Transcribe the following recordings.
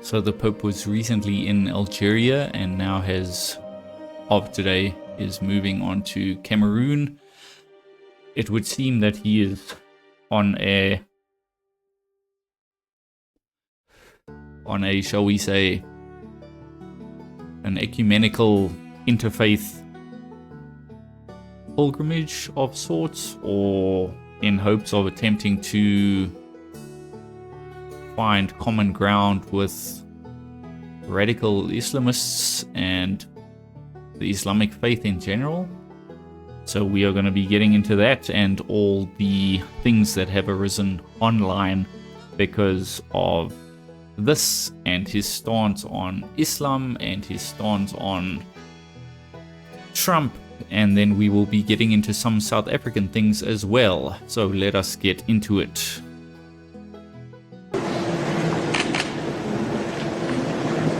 So the Pope was recently in Algeria and now today is moving on to Cameroon. It would seem that he is on a, shall we say, an ecumenical interfaith pilgrimage of sorts, or in hopes of attempting to find common ground with radical Islamists and the Islamic faith in general. So we are going to be getting into that and all the things that have arisen online because of this, and his stance on Islam and his stance on Trump. And then we will be getting into some South African things as well. So let us get into it.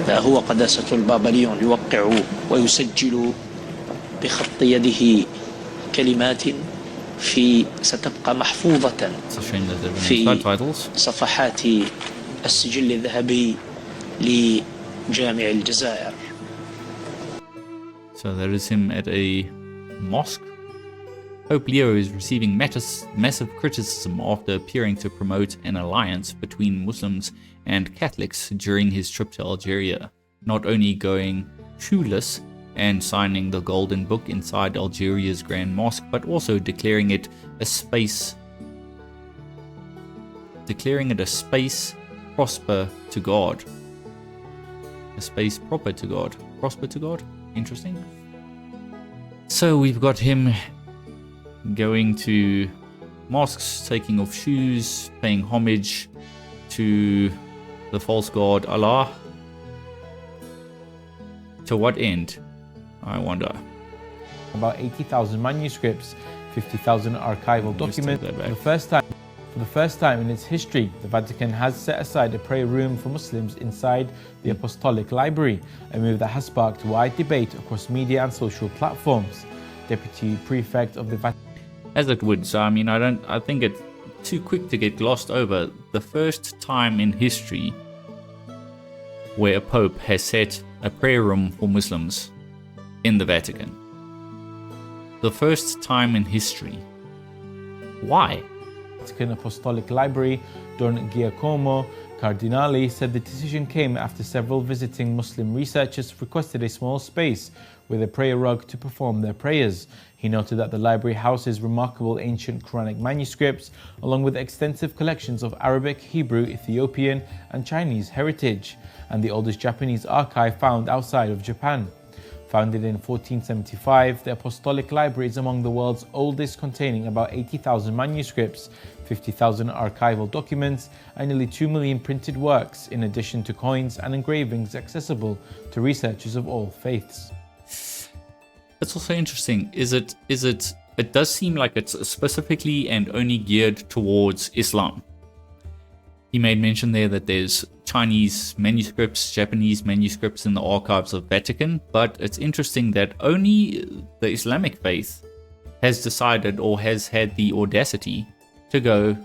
هو قداسة البابا ليون يوقع ويسجل بخط يده كلمات ستبقى محفوظة في صفحات السجل الذهبي لجامع الجزائر. So there is him at a mosque. Pope Leo is receiving massive criticism after appearing to promote an alliance between Muslims and Catholics during his trip to Algeria, not only going shoeless and signing the golden book inside Algeria's Grand Mosque, but also declaring it a space prosper to God. A space proper to God. Prosper to God? Interesting. So we've got him going to mosques, taking off shoes, paying homage to the false god Allah. To what end, I wonder? About 80,000 manuscripts, 50,000 archival documents. For the first time in its history, the Vatican has set aside a prayer room for Muslims inside the Apostolic Library, a move that has sparked wide debate across media and social platforms. Deputy Prefect of the Vatican. As it would. So I mean, I think it's too quick to get glossed over. The first time in history where a Pope has set a prayer room for Muslims in the Vatican. The first time in history. Why? Vatican Apostolic Library, Don Giacomo Cardinali, said the decision came after several visiting Muslim researchers requested a small space with a prayer rug to perform their prayers. He noted that the library houses remarkable ancient Quranic manuscripts, along with extensive collections of Arabic, Hebrew, Ethiopian, and Chinese heritage, and the oldest Japanese archive found outside of Japan. Founded in 1475, the Apostolic Library is among the world's oldest, containing about 80,000 manuscripts, 50,000 archival documents, and nearly 2 million printed works, in addition to coins and engravings accessible to researchers of all faiths. That's also interesting. It does seem like it's specifically and only geared towards Islam. He made mention there that there's Chinese manuscripts, Japanese manuscripts in the archives of Vatican, but it's interesting that only the Islamic faith has decided or has had the audacity to go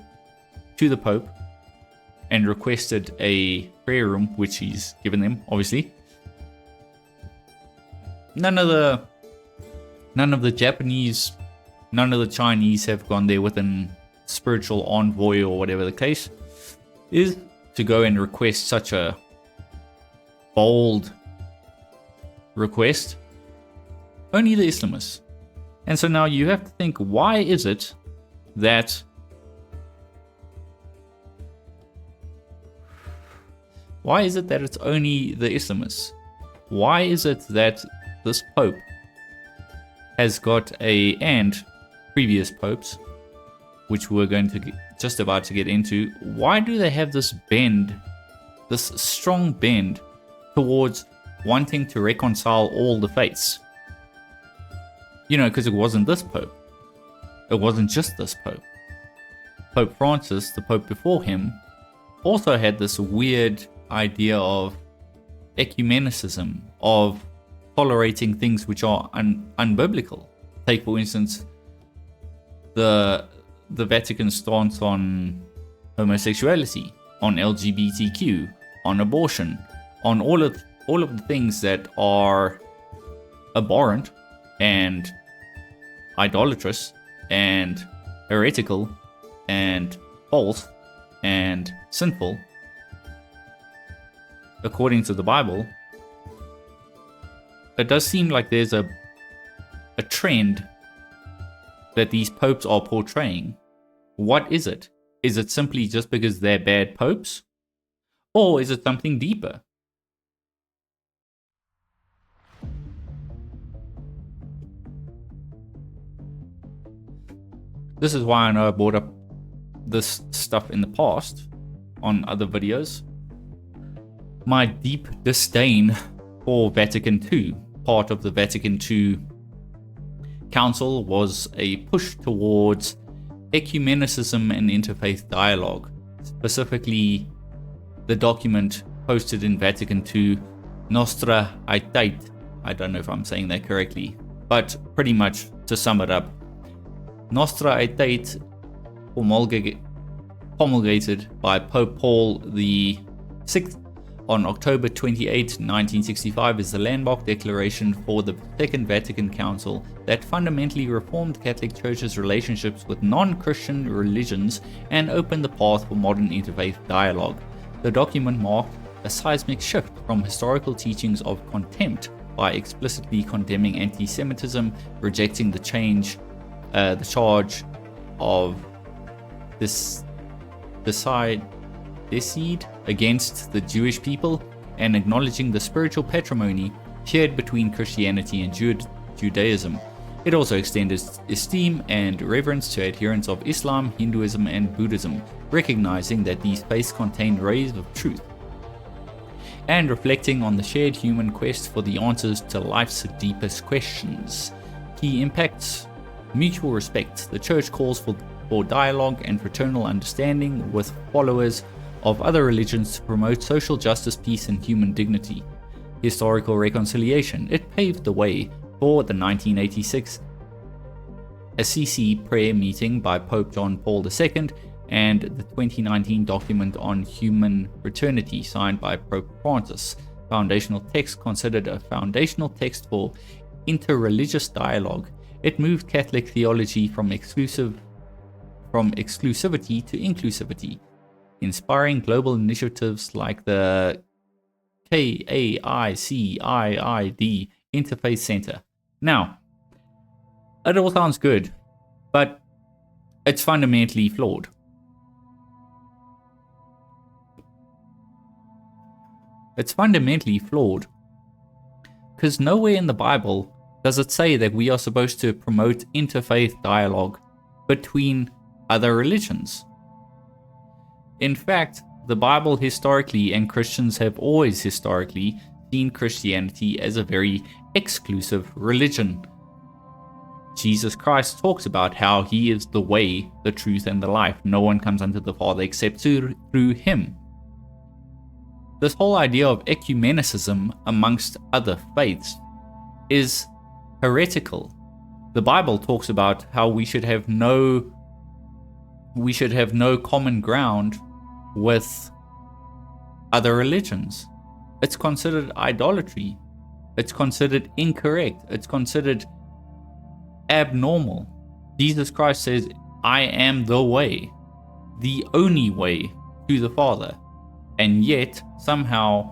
to the Pope and requested a prayer room, which he's given them, obviously. None of the Japanese, none of the Chinese have gone there with an spiritual envoy or whatever the case is to go and request such a bold request. Only the Islamists. And so now you have to think, why is it that it's only the Islamists? Why is it that this Pope has got and previous popes, which we're going to just about to get into, why do they have this strong bend towards wanting to reconcile all the faiths? You know, because it wasn't this Pope. It wasn't just this Pope. Pope Francis, the Pope before him, also had this weird idea of ecumenicism, of tolerating things which are unbiblical. Take, for instance, the Vatican stance on homosexuality, on LGBTQ, on abortion, on all of the things that are abhorrent and idolatrous and heretical and false and sinful according to the Bible, it does seem like there's a trend that these popes are portraying. What is it? Is it simply just because they're bad popes? Or is it something deeper? This is why I know I brought up this stuff in the past on other videos. My deep disdain for Vatican II. Part of the Vatican II Council was a push towards ecumenicism and interfaith dialogue. Specifically, the document posted in Vatican II, Nostra Aetate. I don't know if I'm saying that correctly, but pretty much to sum it up, Nostra Aetate, promulgated by Pope Paul VI on October 28, 1965, is the landmark declaration for the Second Vatican Council that fundamentally reformed Catholic Church's relationships with non-Christian religions and opened the path for modern interfaith dialogue. The document marked a seismic shift from historical teachings of contempt by explicitly condemning anti-Semitism, rejecting the charge of deceit against the Jewish people, and acknowledging the spiritual patrimony shared between Christianity and Judaism. It also extended esteem and reverence to adherents of Islam, Hinduism, and Buddhism, recognizing that these faiths contain rays of truth, and reflecting on the shared human quest for the answers to life's deepest questions. Key impacts: mutual respect. The Church calls for dialogue and fraternal understanding with followers of other religions to promote social justice, peace, and human dignity. Historical reconciliation. It paved the way for the 1986 Assisi prayer meeting by Pope John Paul II and the 2019 document on human fraternity signed by Pope Francis. Foundational text, considered a foundational text for interreligious dialogue. It moved Catholic theology from exclusivity to inclusivity, inspiring global initiatives like the KAICIID Interfaith Center. Now, it all sounds good, but it's fundamentally flawed. It's fundamentally flawed because nowhere in the Bible does it say that we are supposed to promote interfaith dialogue between other religions. In fact, the Bible historically, and Christians have always historically, seen Christianity as a very exclusive religion. Jesus Christ talks about how he is the way, the truth, and the life. No one comes unto the Father except through him. This whole idea of ecumenicism amongst other faiths is heretical. The Bible talks about how we should have no common ground with other religions. It's considered idolatry. It's considered incorrect. It's considered abnormal. Jesus Christ says, I am the way, the only way to the Father. And yet, somehow,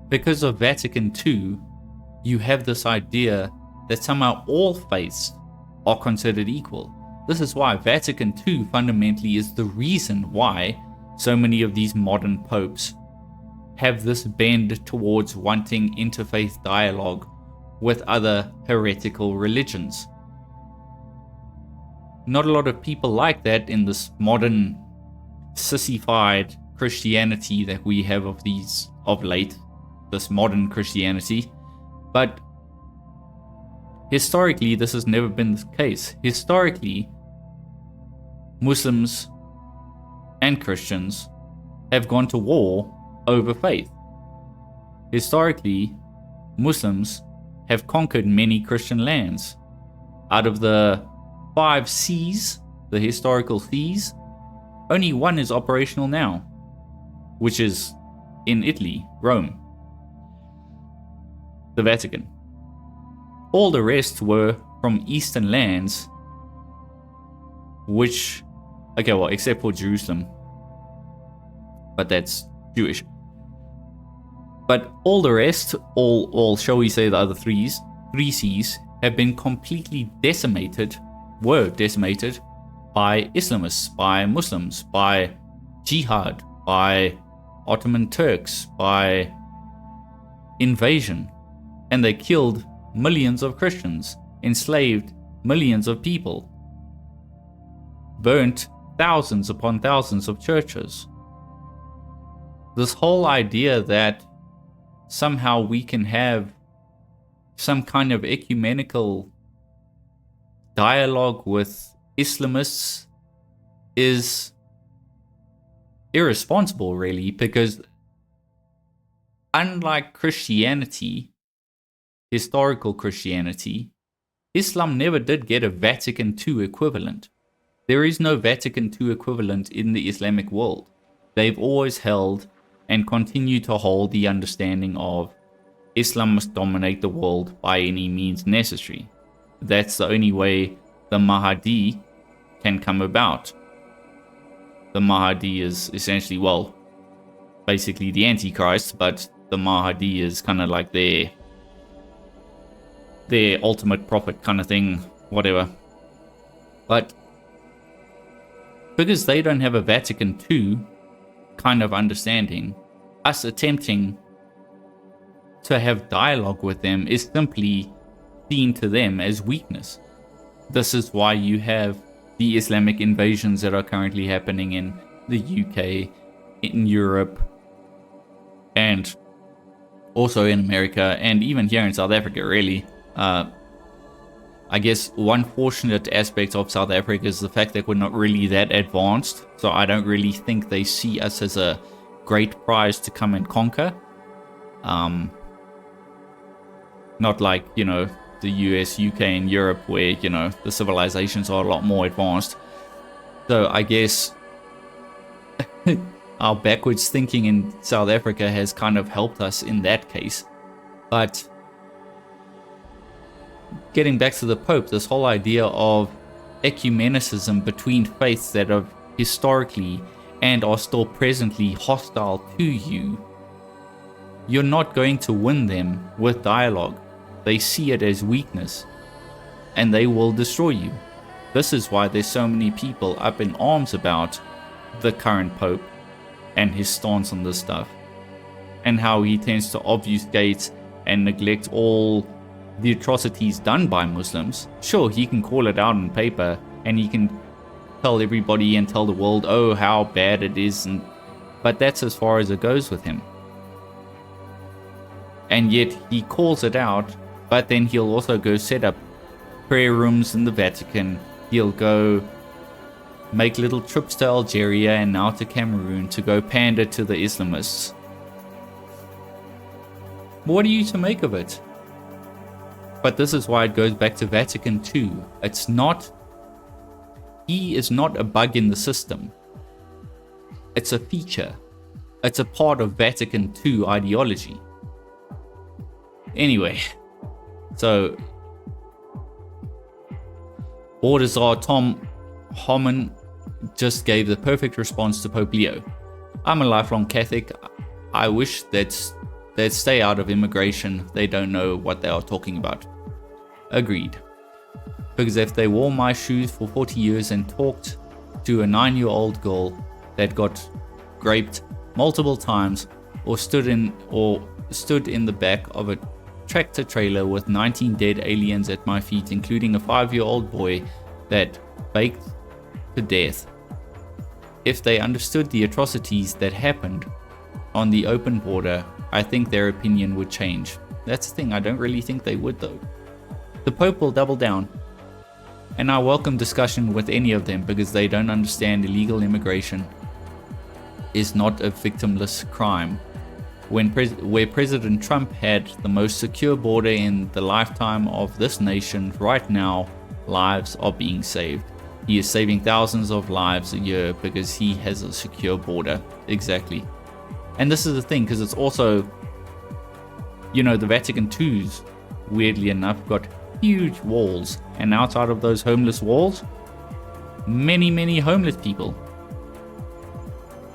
because of Vatican II, you have this idea that somehow all faiths are considered equal. This is why Vatican II fundamentally is the reason why so many of these modern popes have this bend towards wanting interfaith dialogue with other heretical religions. Not a lot of people like that in this modern sissified Christianity that we have of late, this modern Christianity. But historically, this has never been the case. Historically, Muslims and Christians have gone to war over faith. Historically, Muslims have conquered many Christian lands. Out of the 5 seas, the historical seas, only one is operational now, which is in Italy, Rome, the Vatican. All the rest were from Eastern lands, which, okay, well, except for Jerusalem, but that's Jewish. But all the rest, all shall we say the other three seas, have been completely were decimated by Islamists, by Muslims, by jihad, by Ottoman Turks, by invasion. And they killed millions of Christians, enslaved millions of people, burnt thousands upon thousands of churches. This whole idea that somehow we can have some kind of ecumenical dialogue with Islamists is irresponsible, really, because unlike Christianity, historical Christianity, Islam never did get a Vatican II equivalent. There is no Vatican II equivalent in the Islamic world. They've always held and continue to hold the understanding of Islam must dominate the world by any means necessary. That's the only way the Mahdi can come about. The Mahdi is essentially, well, basically the Antichrist, but the Mahdi is kind of like their ultimate prophet kind of thing, whatever. But because they don't have a Vatican II kind of understanding, us attempting to have dialogue with them is simply seen to them as weakness. This is why you have the Islamic invasions that are currently happening in the UK, in Europe, and also in America, and even here in South Africa, really. I guess one fortunate aspect of South Africa is the fact that we're not really that advanced, so I don't really think they see us as a great prize to come and conquer. Not like, you know, the US, UK, and Europe, where, you know, the civilizations are a lot more advanced. So I guess our backwards thinking in South Africa has kind of helped us in that case. But getting back to the Pope, this whole idea of ecumenicism between faiths that have historically and are still presently hostile to you, you're not going to win them with dialogue. They see it as weakness, and they will destroy you. This is why there's so many people up in arms about the current Pope and his stance on this stuff, and how he tends to obfuscate and neglect all the atrocities done by Muslims. Sure, he can call it out on paper, and he can tell everybody and tell the world, oh, how bad it is, but that's as far as it goes with him. And yet he calls it out, but then he'll also go set up prayer rooms in the Vatican. He'll go make little trips to Algeria and now to Cameroon to go pander to the Islamists. What are you to make of it? But this is why it goes back to Vatican II. He is not a bug in the system. It's a feature. It's a part of Vatican II ideology. Anyway, so Bordazar Tom Homan just gave the perfect response to Pope Leo. I'm a lifelong Catholic. I wish they'd stay out of immigration. They don't know what they are talking about. Agreed. Because if they wore my shoes for 40 years and talked to a 9-year-old girl that got raped multiple times, or stood in the back of a tractor trailer with 19 dead aliens at my feet, including a 5-year-old boy that baked to death, if they understood the atrocities that happened on the open border, I think their opinion would change. That's the thing, I don't really think they would though. The Pope will double down, and I welcome discussion with any of them because they don't understand illegal immigration is not a victimless crime. Where President Trump had the most secure border in the lifetime of this nation, right now, lives are being saved. He is saving thousands of lives a year because he has a secure border. Exactly. And this is the thing, because it's also, the Vatican II's, weirdly enough, got huge walls. And outside of those homeless walls, many, many homeless people.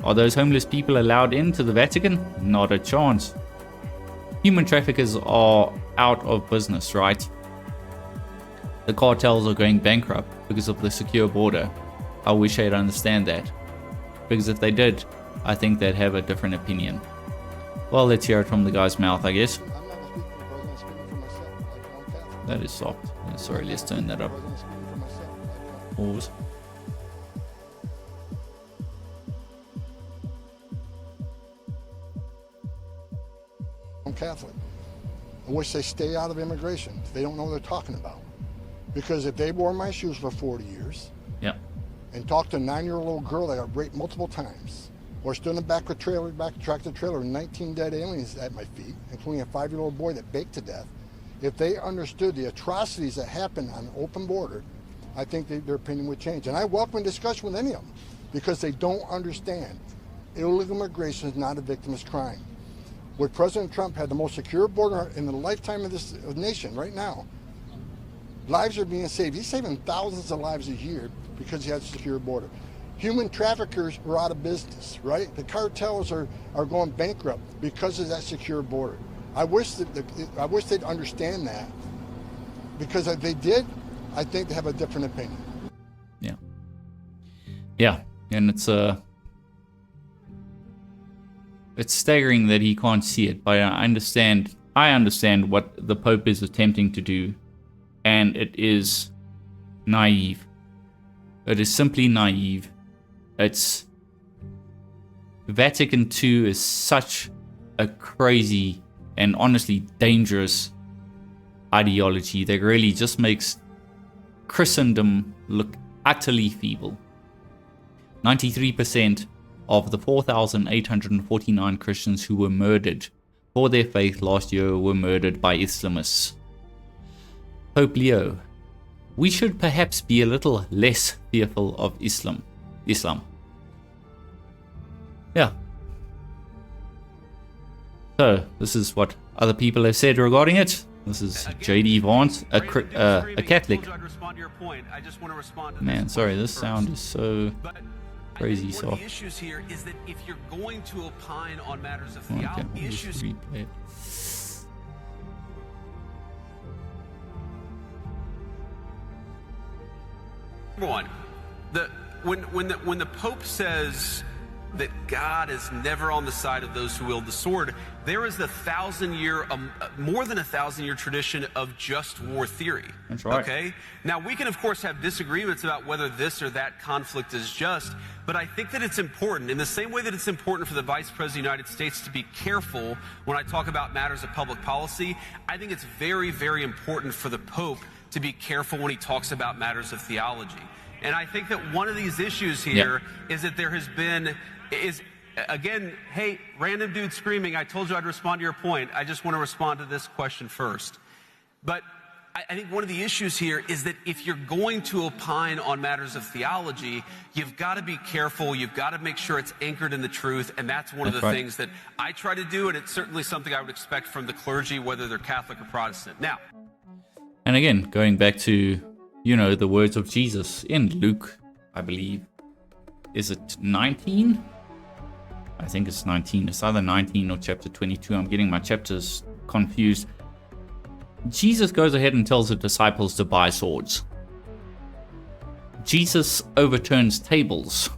Are those homeless people allowed into the Vatican? Not a chance. Human traffickers are out of business, right? The cartels are going bankrupt because of the secure border. I wish they'd understand that. Because if they did, I think they'd have a different opinion. Well, let's hear it from the guy's mouth, I guess. I'm not speaking for the president, I'm speaking for myself. I'm Catholic. That is soft. Sorry, let's turn that up. I'm speaking for myself. Pause. I'm Catholic. I wish they stay out of immigration. They don't know what they're talking about. Because if they wore my shoes for 40 years Yeah. and talked to a 9-year-old girl that got raped multiple times, or stood in the back of tractor trailer with 19 dead aliens at my feet, including a 5-year-old boy that baked to death, if they understood the atrocities that happen on an open border, I think their opinion would change. And I welcome a discussion with any of them because they don't understand. Illegal immigration is not a victimless crime. Would President Trump had the most secure border in the lifetime of this nation right now? Lives are being saved. He's saving thousands of lives a year because he has a secure border. Human traffickers are out of business, right? The cartels are going bankrupt because of that secure border. I wish they'd understand that, because if they did, I think they have a different opinion. Yeah. Yeah, and it's staggering that he can't see it, but I understand what the Pope is attempting to do, and it is naive. It is simply naive. It's Vatican II is such a crazy and honestly dangerous ideology that really just makes Christendom look utterly feeble. 93% of the 4,849 Christians who were murdered for their faith last year were murdered by Islamists. Pope Leo, we should perhaps be a little less fearful of Islam. Yeah. So, this is what other people have said regarding it. This is J.D. Vance, a Catholic. Man, sorry, this sound is so crazy soft. One of the issues here is that if you're going to opine on matters of theology, issues. Replay it. One, when the Pope says that God is never on the side of those who wield the sword, there is more than a 1,000-year tradition of just war theory. That's right. Okay? Now, we can, of course, have disagreements about whether this or that conflict is just, but I think that it's important, in the same way that it's important for the Vice President of the United States to be careful when I talk about matters of public policy, I think it's very, very important for the Pope to be careful when he talks about matters of theology. And I think that one of these issues here is that there has been, again, hey, random dude screaming, I told you I'd respond to your point. I just want to respond to this question first. But I think one of the issues here is that if you're going to opine on matters of theology, you've got to be careful. You've got to make sure it's anchored in the truth. And that's one of the things that I try to do. And it's certainly something I would expect from the clergy, whether they're Catholic or Protestant. Now, and again, going back to, the words of Jesus in Luke, I believe, is it 19? I think it's 19. It's either 19 or chapter 22. I'm getting my chapters confused. Jesus goes ahead and tells the disciples to buy swords. Jesus overturns tables.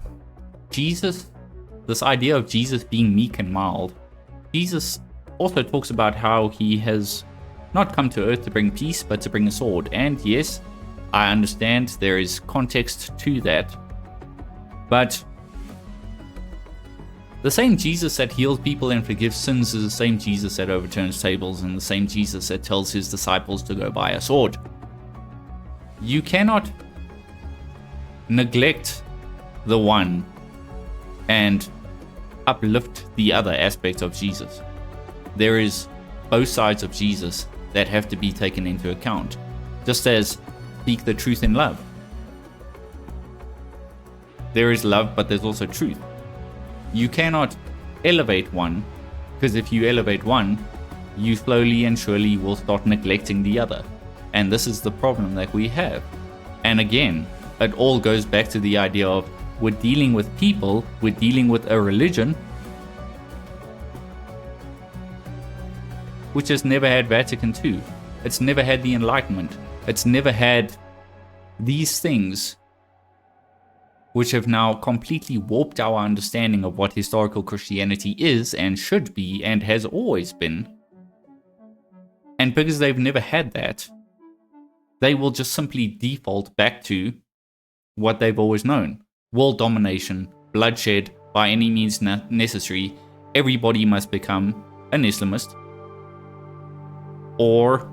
This idea of Jesus being meek and mild. Jesus also talks about how he has not come to earth to bring peace, but to bring a sword. And yes, I understand there is context to that. But the same Jesus that heals people and forgives sins is the same Jesus that overturns tables, and the same Jesus that tells his disciples to go buy a sword. You cannot neglect the one and uplift the other aspects of Jesus. There is both sides of Jesus that have to be taken into account, just as speak the truth in love. There is love, but there's also truth. You cannot elevate one, because if you elevate one, you slowly and surely will start neglecting the other. And this is the problem that we have. And again, it all goes back to the idea of we're dealing with people, we're dealing with a religion which has never had Vatican II. It's never had the Enlightenment. It's never had these things which have now completely warped our understanding of what historical Christianity is and should be and has always been. And because they've never had that, they will just simply default back to what they've always known. World domination, bloodshed by any means necessary. Everybody must become an Islamist. Or ...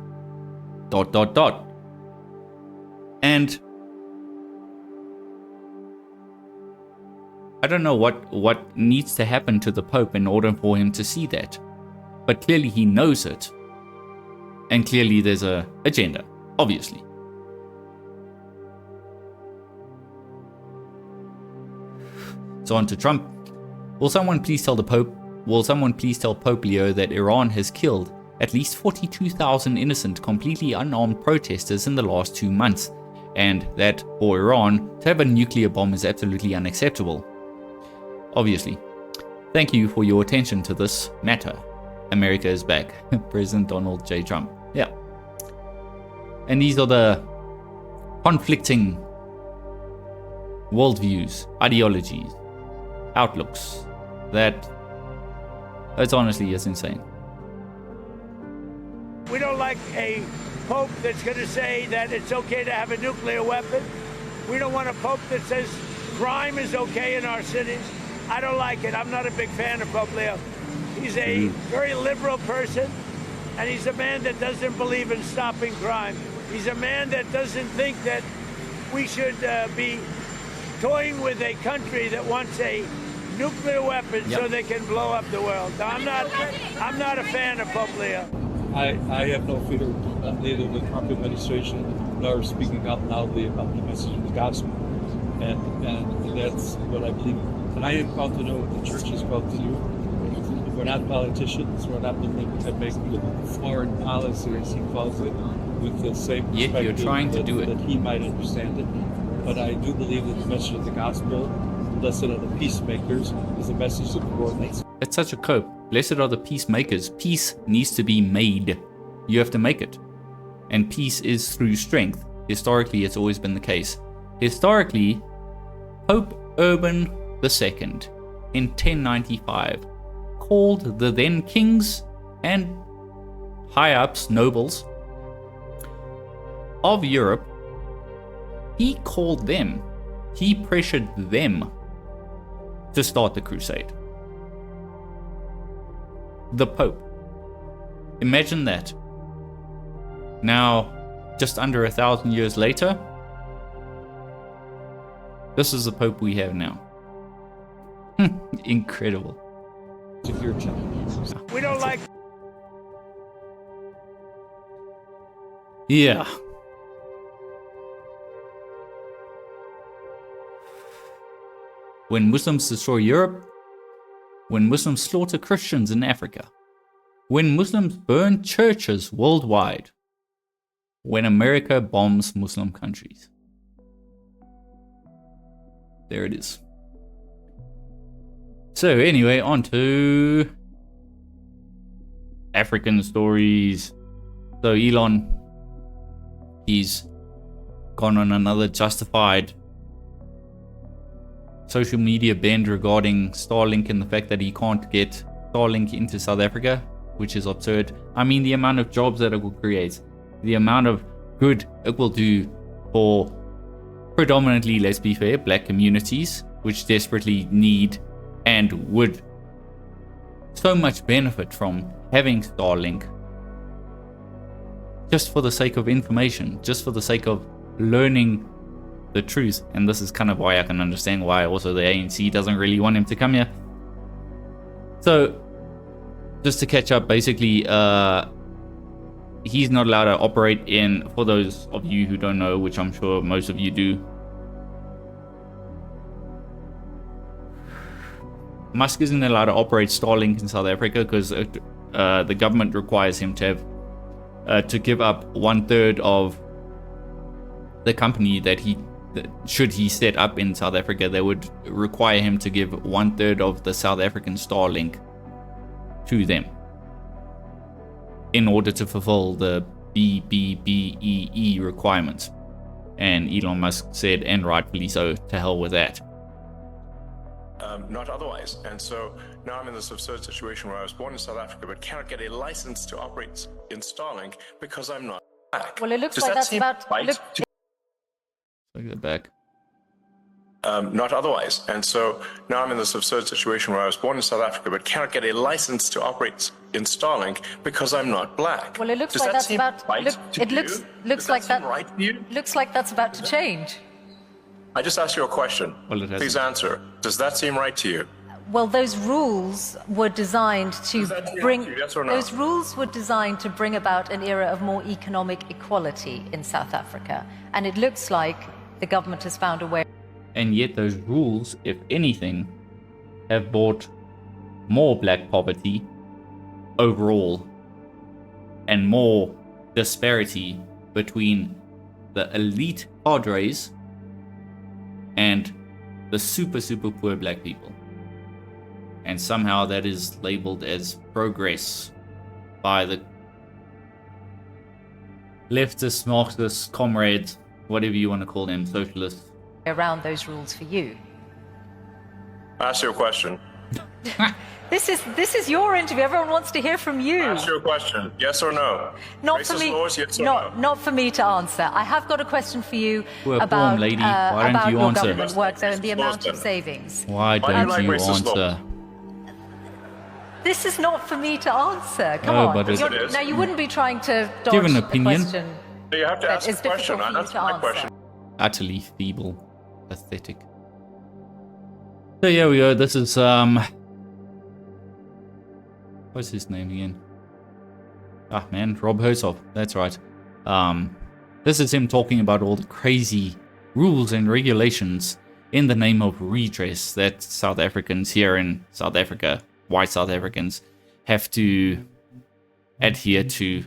And I don't know what needs to happen to the Pope in order for him to see that. But clearly he knows it. And clearly there's an agenda, obviously. So on to Trump. Will someone please tell Pope Leo that Iran has killed at least 42,000 innocent, completely unarmed protesters in the last 2 months, and that for Iran to have a nuclear bomb is absolutely unacceptable. Obviously. Thank you for your attention to this matter. America is back. President Donald J. Trump. Yeah. And these are the conflicting worldviews, ideologies, outlooks that it's honestly is insane. We don't like a pope that's going to say that it's okay to have a nuclear weapon. We don't want a pope that says crime is okay in our cities. I don't like it. I'm not a big fan of Pope Leo. He's a very liberal person, and he's a man that doesn't believe in stopping crime. He's a man that doesn't think that we should be toying with a country that wants a nuclear weapon so they can blow up the world. I'm not a fan of Pope Leo. I have no fear of neither the Trump administration nor speaking out loudly about the message of the gospel. And that's what I believe. And I am called to know what the church is called to do. We're not politicians. We're not looking to make foreign policy, as he calls it, with the same perspective. Yet you're trying to do it. That he might understand it. But I do believe that the message of the gospel, blessed are the peacemakers, is a message that coordinates. It's such a cope. Blessed are the peacemakers. Peace needs to be made. You have to make it. And peace is through strength. Historically, it's always been the case. Historically, Pope Urban II in 1095 called the then kings and high-ups, nobles of Europe. He called them, he pressured them to start the crusade. The Pope. Imagine that. Now, just under 1,000 years later, this is the Pope we have now. Incredible. We don't like... Yeah. When Muslims destroy Europe, when Muslims slaughter Christians in Africa, when Muslims burn churches worldwide, when America bombs Muslim countries. There it is. So anyway, on to African stories. So Elon, he's gone on another justified social media bend regarding Starlink and the fact that he can't get Starlink into South Africa, which is absurd. I mean, the amount of jobs that it will create, the amount of good it will do for predominantly, let's be fair, black communities, which desperately need and would so much benefit from having Starlink, just for the sake of information, just for the sake of learning the truth. And this is kind of why I can understand why also the ANC doesn't really want him to come here. So just to catch up, basically he's not allowed to operate in, for those of you who don't know, which I'm sure most of you do, Musk isn't allowed to operate Starlink in South Africa because the government requires him to have to give up 1/3 of the company that should he set up in South Africa. They would require him to give 1/3 of the South African Starlink to them in order to fulfill the BBBEE requirements. And Elon Musk said, and rightfully so, to hell with that. Not otherwise. And so now I'm in this absurd situation where I was born in South Africa but cannot get a license to operate in Starlink because I'm not black. Well, it looks Does like that that's seem about... right Look, to Look at the back. not otherwise. And so now I'm in this absurd situation where I was born in South Africa but cannot get a license to operate in Starlink because I'm not black. well, it looks Does like that that's seem about... right Look, to it you? looks Does like seem that... right to you? Looks like that's about to change. I just asked you a question. Well, it hasn't. Please answer. Does that seem right to you? Well, those rules were designed to Does that seem bring... right to you, yes or no? Those rules were designed to bring about an era of more economic equality in South Africa. And it looks like the government has found a way... And yet those rules, if anything, have brought more black poverty overall and more disparity between the elite cadres and the super poor black people. And somehow that is labeled as progress by the leftist, Marxist comrades, whatever you want to call them, socialists. around those rules for you. I asked you a question. This is your interview. Everyone wants to hear from you. I asked you a question. Yes or no? Not Racist for me. laws, yes or no? Not for me to answer. I have got a question for you Well, about boom, lady. Why don't about you your answer? government work there and the Racist laws, amount of then. savings. Why do you don't like you racist law? answer? This is not for me to answer. Come Oh, on. but it You're- is. Now you wouldn't be trying to dodge Give an a opinion. question So you have to that ask is a question. difficult for you That's to my answer. question. Utterly feeble, pathetic. So here we go. This is what's his name again? Ah man, Rob Herzog. That's right. This is him talking about all the crazy rules and regulations in the name of redress that South Africans here in South Africa, white South Africans, have to adhere to.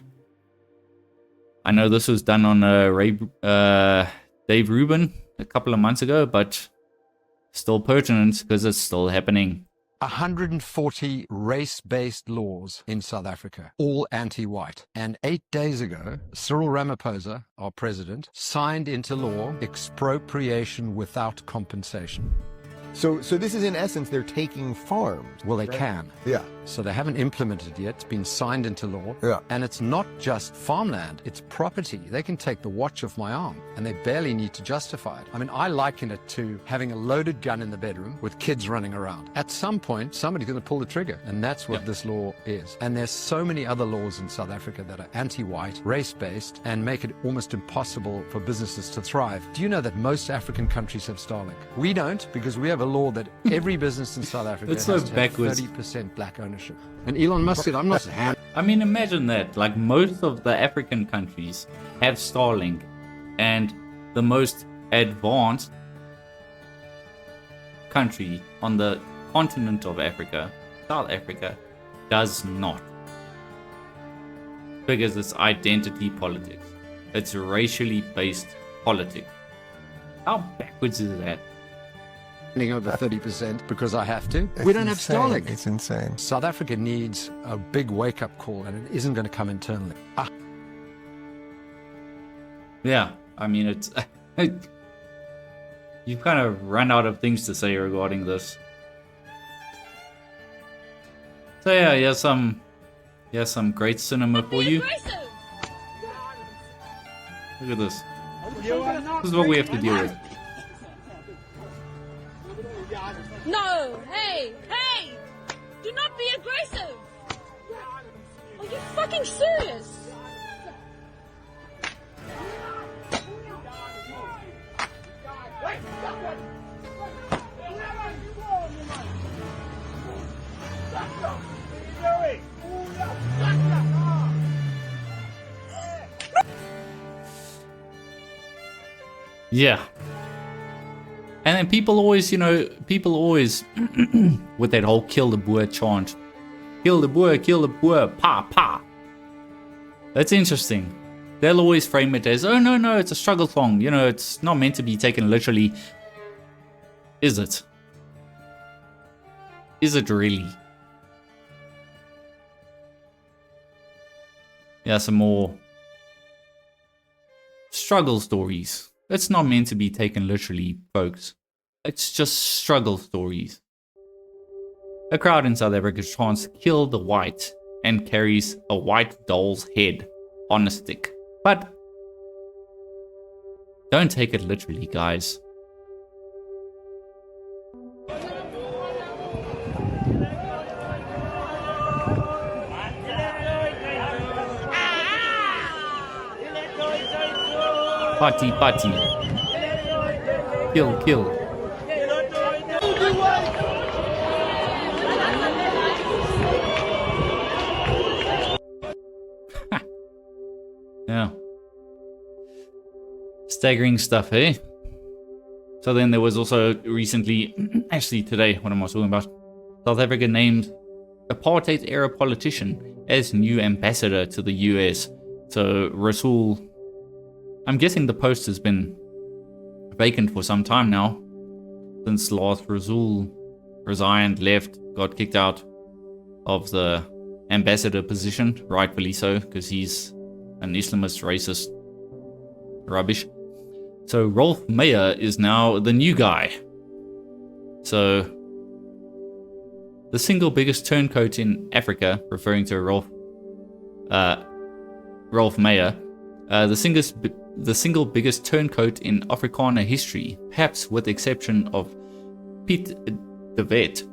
I know this was done on Dave Rubin a couple of months ago, but still pertinent because it's still happening. 140 race-based laws in South Africa, all anti-white. And 8 days ago, Cyril Ramaphosa, our president, signed into law expropriation without compensation. So this is in essence, they're taking farms. Well, they right? can. Yeah. So they haven't implemented it yet. It's been signed into law. Yeah. And it's not just farmland, it's property. They can take the watch off my arm and they barely need to justify it. I mean, I liken it to having a loaded gun in the bedroom with kids running around. At some point, somebody's going to pull the trigger. And that's what this law is. And there's so many other laws in South Africa that are anti-white, race-based, and make it almost impossible for businesses to thrive. Do you know that most African countries have Starlink? We don't, because we have a law that every business in South Africa It's has so to backwards. have 30% black ownership. And Elon Musk said, I'm not I mean, imagine that. Like, most of the African countries have Starlink, and the most advanced country on the continent of Africa, South Africa, does not. Because it's identity politics. It's racially based politics. How backwards is that? over 30% because I have to. It's We don't have insane. Starlink. It's insane. South Africa needs a big wake-up call, and it isn't going to come internally. Yeah, I mean, it's... You've kind of run out of things to say regarding this. So yeah, here's some great cinema for you. Look at this. This is what we have to deal with. No! Hey! Hey! Do not be aggressive! Are you fucking serious? Yeah. And then people always, with that whole kill the Boer chant. Kill the Boer, pa, pa. That's interesting. They'll always frame it as, oh, no, it's a struggle song. It's not meant to be taken literally. Is it? Is it really? Yeah, some more struggle stories. It's not meant to be taken literally, folks. It's just struggle stories. A crowd in South Africa chants "Kill the White" and carries a white doll's head on a stick. But don't take it literally, guys. Party, party. Kill, kill. Yeah. Staggering stuff, eh? So then there was also recently, actually today, what am I talking about? South Africa named apartheid-era politician as new ambassador to the US. So Rasul, I'm guessing the post has been vacant for some time now. Since last Rasul resigned, left, got kicked out of the ambassador position, rightfully so, because he's an Islamist, racist rubbish. So Rolf Meyer is now the new guy. So the single biggest turncoat in Africa, referring to Rolf Meyer, the single biggest turncoat in Afrikaner history, perhaps with the exception of Piet de Wet,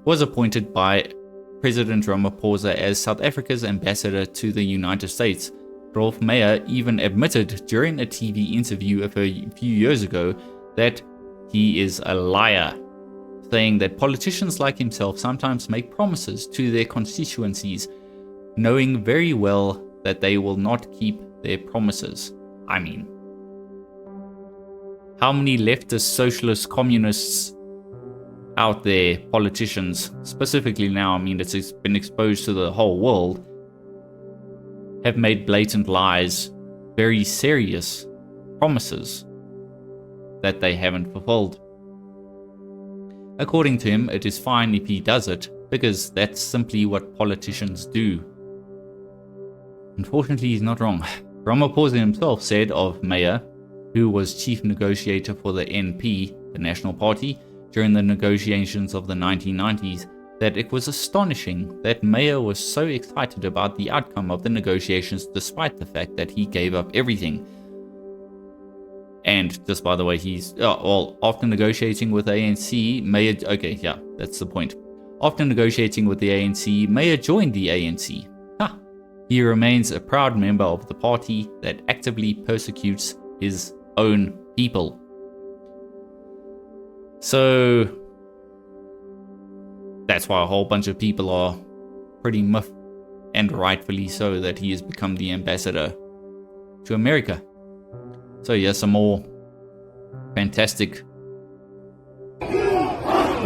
was appointed by President Ramaphosa as South Africa's ambassador to the United States. Rolf Meyer even admitted during a TV interview a few years ago that he is a liar, saying that politicians like himself sometimes make promises to their constituencies, knowing very well that they will not keep their promises. I mean, how many leftist, socialist, communists out there, politicians, specifically now, I mean, it's been exposed to the whole world, have made blatant lies, very serious promises that they haven't fulfilled. According to him, it is fine if he does it, because that's simply what politicians do. Unfortunately, he's not wrong. Ramaphosa himself said of Meyer, who was chief negotiator for the NP, the National Party, during the negotiations of the 1990s, that it was astonishing that Meyer was so excited about the outcome of the negotiations despite the fact that he gave up everything. And just by the way, after negotiating with ANC, Meyer, okay, yeah, that's the point. After negotiating with the ANC, Meyer joined the ANC. He remains a proud member of the party that actively persecutes his own people. So that's why a whole bunch of people are pretty miffed, and rightfully so, that he has become the ambassador to America. So yeah, some more fantastic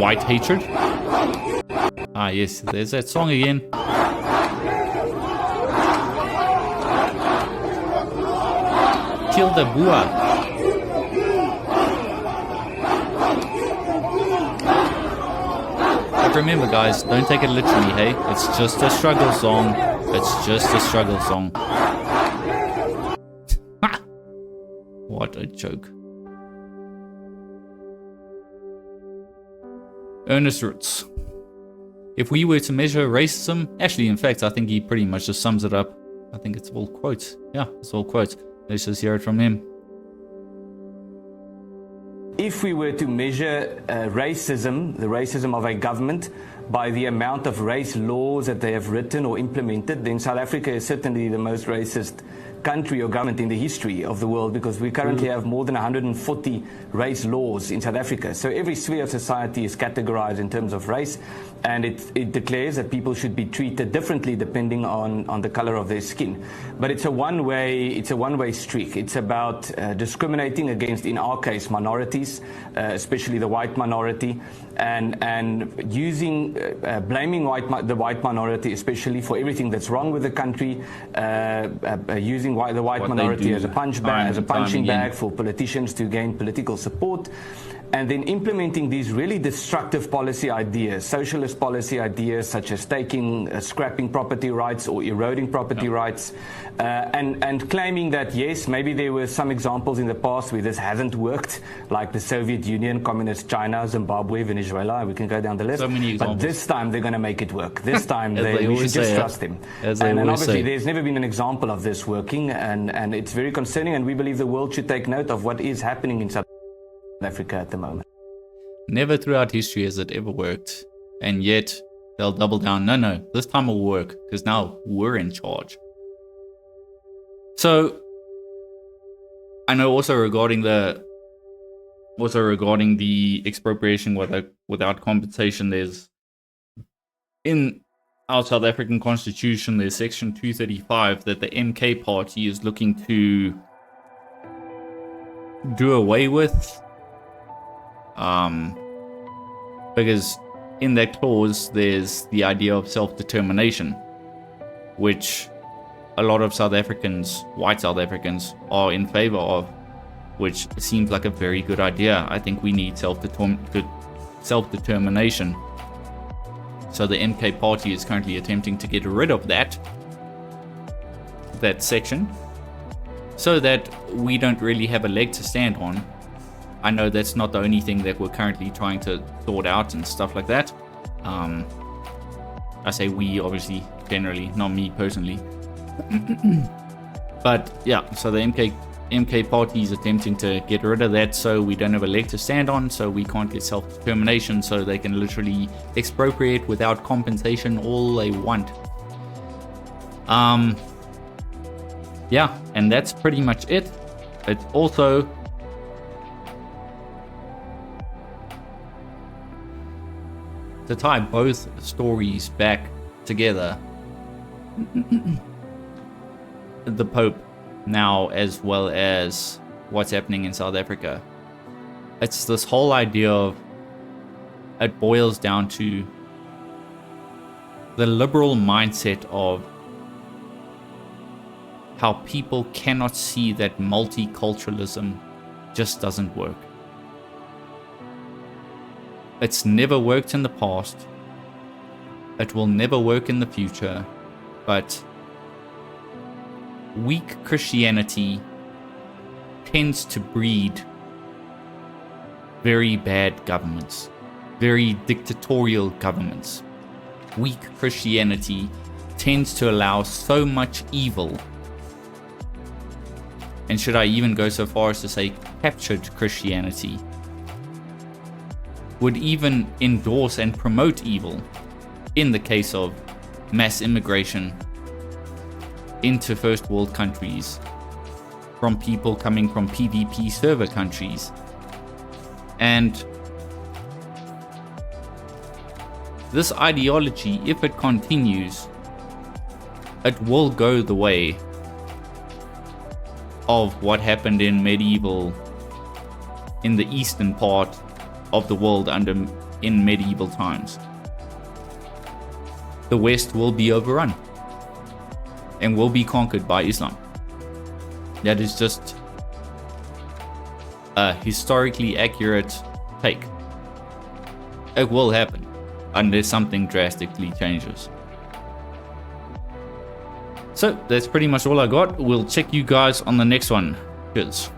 white hatred. Ah yes, there's that song again. Kill the Boer. But remember guys, don't take it literally, hey? It's just a struggle song. It's just a struggle song. What a joke. Ernest Roots. If we were to measure racism, actually in fact I think he pretty much just sums it up. I think it's all quotes. Yeah, it's all quotes. Let's just hear it from him. If we were to measure racism, the racism of a government, by the amount of race laws that they have written or implemented, then South Africa is certainly the most racist country or government in the history of the world, because we currently have more than 140 race laws in South Africa. So every sphere of society is categorized in terms of race, and it declares that people should be treated differently depending on the color of their skin. But it's a one-way streak. It's about discriminating against, in our case, minorities, especially the white minority, and using blaming the white minority especially for everything that's wrong with the country, using the white minority as a punching bag for politicians to gain political support, and then implementing these really destructive policy ideas, socialist policy ideas such as scrapping property rights or eroding property rights, and claiming that yes, maybe there were some examples in the past where this hasn't worked, like the Soviet Union, Communist China, Zimbabwe, Venezuela, we can go down the list. So many examples. But this time they're going to make it work. This time we should just trust them. And obviously there's never been an example of this working, and it's very concerning, and we believe the world should take note of what is happening in South Africa at the moment. Never throughout history has it ever worked, and yet they'll double down. No, this time will work because now we're in charge. So I know also regarding the expropriation without compensation, there's in our South African Constitution there's section 235 that the MK party is looking to do away with. Because in that clause there's the idea of self-determination, which a lot of South Africans, white South Africans, are in favor of, which seems like a very good idea. I think we need self-determination. So the MK party is currently attempting to get rid of that section, so that we don't really have a leg to stand on. I know that's not the only thing that we're currently trying to sort out and stuff like that. I say we, obviously, generally, not me personally. But yeah, so the MK party is attempting to get rid of that, so we don't have a leg to stand on, so we can't get self-determination, so they can literally expropriate without compensation all they want. Yeah, and that's pretty much it. It's also to tie both stories back together, the Pope now, as well as what's happening in South Africa. It's this whole idea of, it boils down to the liberal mindset of how people cannot see that multiculturalism just doesn't work. It's never worked in the past. It will never work in the future. But weak Christianity tends to breed very bad governments, very dictatorial governments. Weak Christianity tends to allow so much evil. And should I even go so far as to say captured Christianity would even endorse and promote evil in the case of mass immigration into first world countries from people coming from PvP server countries. And this ideology, if it continues, it will go the way of what happened in the eastern part of the world in medieval times. The West will be overrun and will be conquered by Islam. That is just a historically accurate take. It will happen unless something drastically changes. So that's pretty much all I got. We'll check you guys on the next one. Cheers.